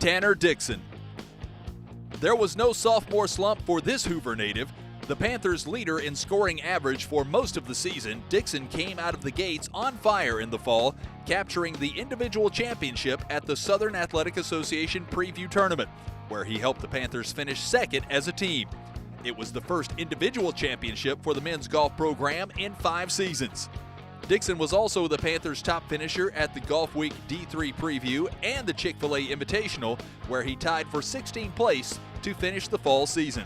Tanner Dixon. There was no sophomore slump for this Hoover native. The Panthers' leader in scoring average for most of the season, Dixon came out of the gates on fire in the fall, capturing the individual championship at the Southern Athletic Association Preview Tournament, where he helped the Panthers finish second as a team. It was the first individual championship for the men's golf program in 5 seasons. Dixon was also the Panthers' top finisher at the Golf Week D3 Preview and the Chick-fil-A Invitational, where he tied for 16th place to finish the fall season.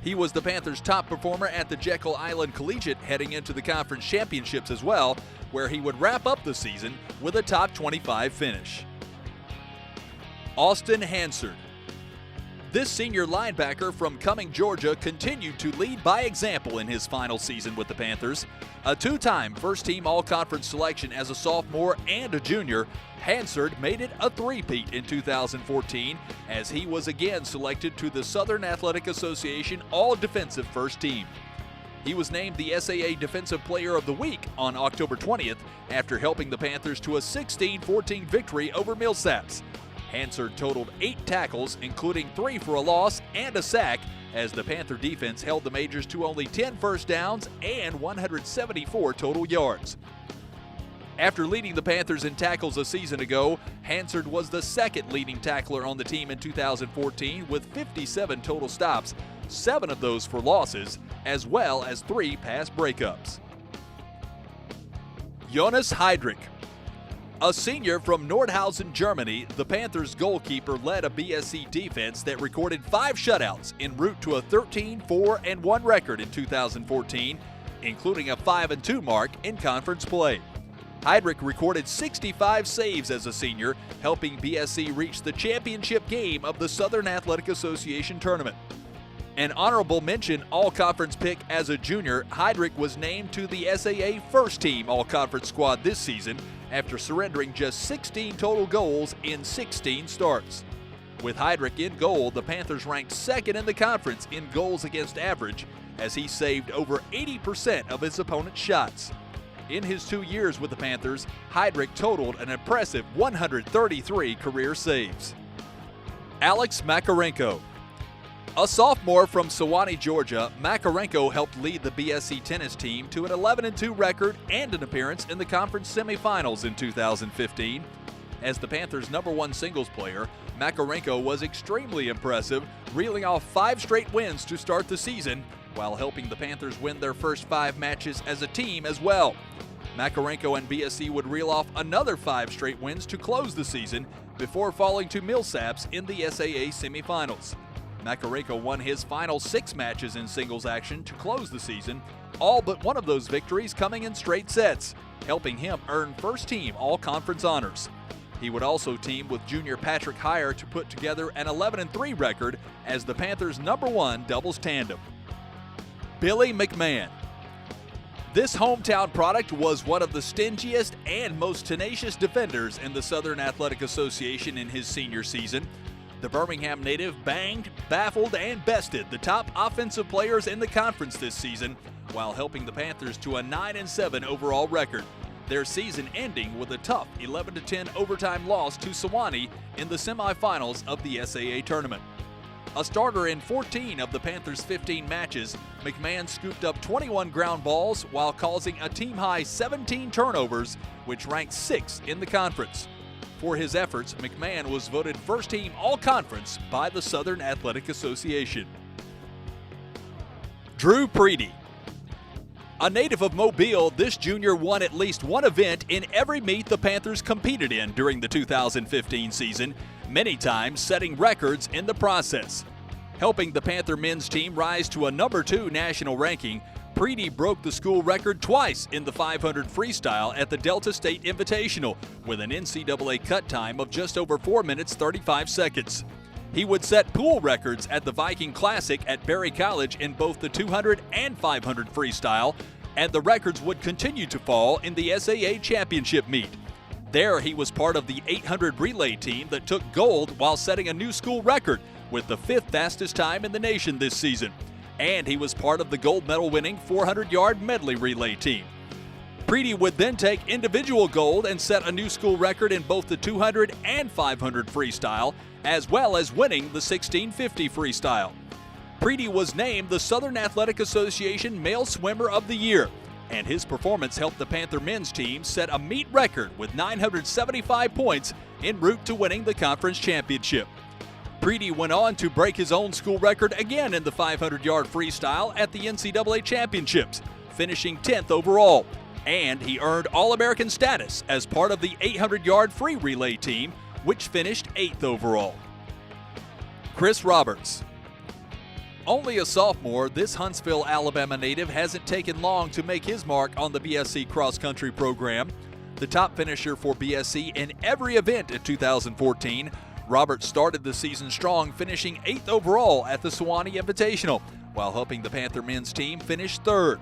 He was the Panthers' top performer at the Jekyll Island Collegiate heading into the conference championships as well, where he would wrap up the season with a top 25 finish. Austin Hansard. This senior linebacker from Cumming, Georgia, continued to lead by example in his final season with the Panthers. A 2-time first-team all-conference selection as a sophomore and a junior, Hansard made it a three-peat in 2014 as he was again selected to the Southern Athletic Association All-Defensive First Team. He was named the SAA Defensive Player of the Week on October 20th after helping the Panthers to a 16-14 victory over Millsaps. Hansard totaled 8 tackles, including 3 for a loss and a sack, as the Panther defense held the Majors to only 10 first downs and 174 total yards. After leading the Panthers in tackles a season ago, Hansard was the second leading tackler on the team in 2014 with 57 total stops, 7 of those for losses, as well as 3 pass breakups. Jonas Heidrich. A senior from Nordhausen, Germany, the Panthers goalkeeper led a BSC defense that recorded 5 shutouts en route to a 13-4-1 record in 2014, including a 5-2 mark in conference play. Heidrich recorded 65 saves as a senior, helping BSC reach the championship game of the Southern Athletic Association tournament. An honorable mention all-conference pick as a junior, Heidrich was named to the SAA first-team all-conference squad this season after surrendering just 16 total goals in 16 starts. With Heidrich in goal, the Panthers ranked second in the conference in goals against average as he saved over 80% of his opponent's shots. In his 2 years with the Panthers, Heidrich totaled an impressive 133 career saves. Alex Makarenko. A sophomore from Sewanee, Georgia, Makarenko helped lead the BSC tennis team to an 11-2 record and an appearance in the conference semifinals in 2015. As the Panthers' #1 singles player, Makarenko was extremely impressive, reeling off 5 straight wins to start the season, while helping the Panthers win their first 5 matches as a team as well. Makarenko and BSC would reel off another 5 straight wins to close the season before falling to Millsaps in the SAA semifinals. Makarenko won his final 6 matches in singles action to close the season, all but one of those victories coming in straight sets, helping him earn first-team all-conference honors. He would also team with junior Patrick Heyer to put together an 11-3 record as the Panthers' #1 doubles tandem. Billy McMahon. This hometown product was one of the stingiest and most tenacious defenders in the Southern Athletic Association in his senior season. The Birmingham native banged, baffled, and bested the top offensive players in the conference this season while helping the Panthers to a 9-7 overall record, their season ending with a tough 11-10 overtime loss to Sewanee in the semifinals of the SAA tournament. A starter in 14 of the Panthers' 15 matches, McMahon scooped up 21 ground balls while causing a team-high 17 turnovers, which ranked 6th in the conference. For his efforts, McMahon was voted first-team all-conference by the Southern Athletic Association. Drew Preedy. A native of Mobile, this junior won at least one event in every meet the Panthers competed in during the 2015 season, many times setting records in the process. Helping the Panther men's team rise to a #2 national ranking, Preedy broke the school record twice in the 500 freestyle at the Delta State Invitational with an NCAA cut time of just over 4 minutes 35 seconds. He would set pool records at the Viking Classic at Berry College in both the 200 and 500 freestyle, and the records would continue to fall in the SAA championship meet. There he was part of the 800 relay team that took gold while setting a new school record with the 5th fastest time in the nation this season. And he was part of the gold medal winning 400-yard medley relay team. Preedy would then take individual gold and set a new school record in both the 200 and 500 freestyle, as well as winning the 1650 freestyle. Preedy was named the Southern Athletic Association Male Swimmer of the Year, and his performance helped the Panther men's team set a meet record with 975 points en route to winning the conference championship. Preedy went on to break his own school record again in the 500-yard freestyle at the NCAA Championships, finishing 10th overall, and he earned All-American status as part of the 800-yard free relay team, which finished 8th overall. Chris Roberts. Only a sophomore, this Huntsville, Alabama native hasn't taken long to make his mark on the BSC cross-country program. The top finisher for BSC in every event in 2014, Roberts started the season strong, finishing 8th overall at the Sewanee Invitational, while helping the Panther men's team finish 3rd.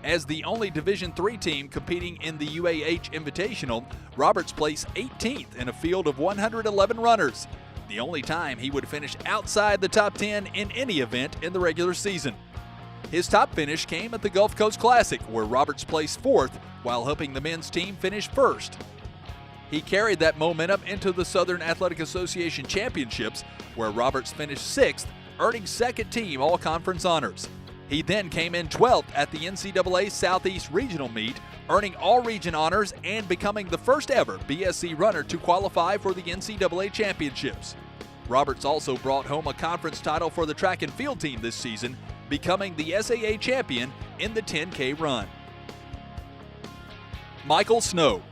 As the only Division III team competing in the UAH Invitational, Roberts placed 18th in a field of 111 runners, the only time he would finish outside the top 10 in any event in the regular season. His top finish came at the Gulf Coast Classic, where Roberts placed 4th while helping the men's team finish 1st. He carried that momentum into the Southern Athletic Association Championships, where Roberts finished 6th, earning second team all-conference honors. He then came in 12th at the NCAA Southeast Regional Meet, earning all-region honors and becoming the first ever BSC runner to qualify for the NCAA Championships. Roberts also brought home a conference title for the track and field team this season, becoming the SAA champion in the 10K run. Michael Snow.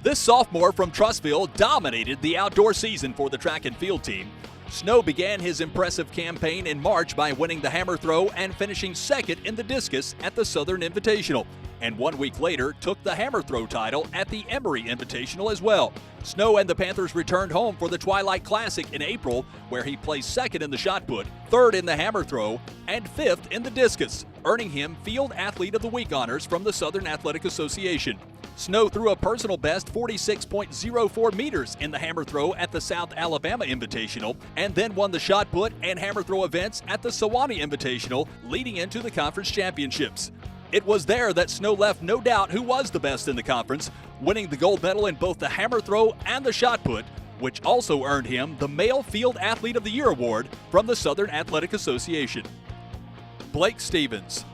This sophomore from Trussville dominated the outdoor season for the track and field team. Snow began his impressive campaign in March by winning the hammer throw and finishing 2nd in the discus at the Southern Invitational, and 1 week later took the hammer throw title at the Emory Invitational as well. Snow and the Panthers returned home for the Twilight Classic in April, where he placed 2nd in the shot put, 3rd in the hammer throw, and 5th in the discus, earning him Field Athlete of the Week honors from the Southern Athletic Association. Snow threw a personal best 46.04 meters in the hammer throw at the South Alabama Invitational, and then won the shot put and hammer throw events at the Sewanee Invitational, leading into the conference championships. It was there that Snow left no doubt who was the best in the conference, winning the gold medal in both the hammer throw and the shot put, which also earned him the Male Field Athlete of the Year award from the Southern Athletic Association. Blake Stevens.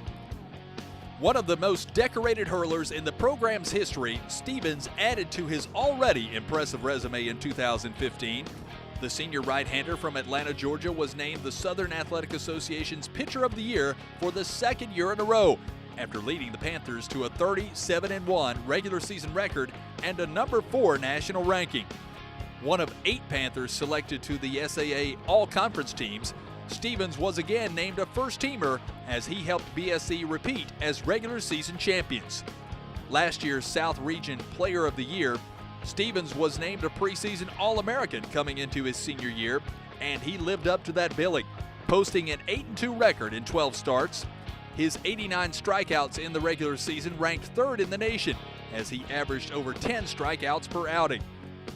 One of the most decorated hurlers in the program's history, Stevens added to his already impressive resume in 2015. The senior right-hander from Atlanta, Georgia was named the Southern Athletic Association's Pitcher of the Year for the 2nd year in a row, after leading the Panthers to a 37-1 regular season record and a number 4 national ranking. One of 8 Panthers selected to the SAA All-Conference teams, Stevens was again named a first-teamer as he helped BSC repeat as regular season champions. Last year's South Region Player of the Year, Stevens was named a preseason All-American coming into his senior year, and he lived up to that billing, posting an 8-2 record in 12 starts. His 89 strikeouts in the regular season ranked 3rd in the nation, as he averaged over 10 strikeouts per outing.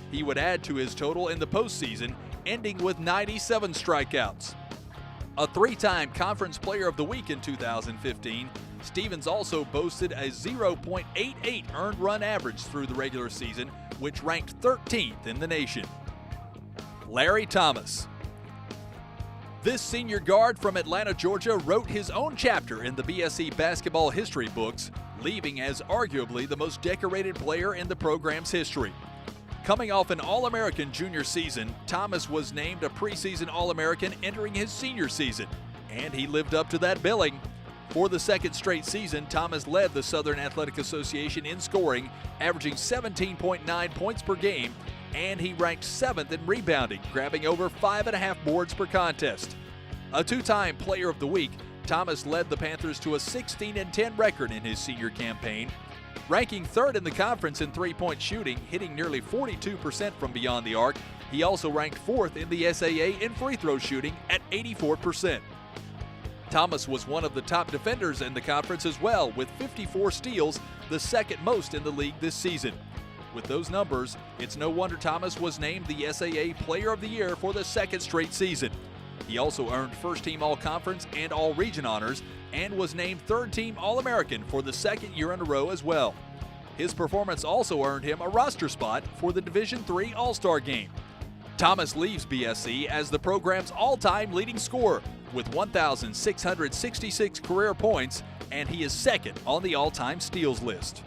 He would add to his total in the postseason, ending with 97 strikeouts. A 3-time Conference Player of the Week in 2015, Stevens also boasted a 0.88 earned run average through the regular season, which ranked 13th in the nation. Larry Thomas. This senior guard from Atlanta, Georgia, wrote his own chapter in the BSC basketball history books, leaving as arguably the most decorated player in the program's history. Coming off an All-American junior season, Thomas was named a preseason All-American entering his senior season, and he lived up to that billing. For the 2nd straight season, Thomas led the Southern Athletic Association in scoring, averaging 17.9 points per game, and he ranked 7th in rebounding, grabbing over 5.5 boards per contest. A 2-time Player of the Week, Thomas led the Panthers to a 16-10 record in his senior campaign, ranking 3rd in the conference in three-point shooting, hitting nearly 42% from beyond the arc. He also ranked 4th in the SAA in free throw shooting at 84%. Thomas was one of the top defenders in the conference as well, with 54 steals, the 2nd most in the league this season. With those numbers, it's no wonder Thomas was named the SAA Player of the Year for the 2nd straight season. He also earned first-team All-Conference and All-Region honors and was named third-team All-American for the 2nd year in a row as well. His performance also earned him a roster spot for the Division III All-Star Game. Thomas leaves BSC as the program's all-time leading scorer with 1,666 career points, and he is second on the all-time steals list.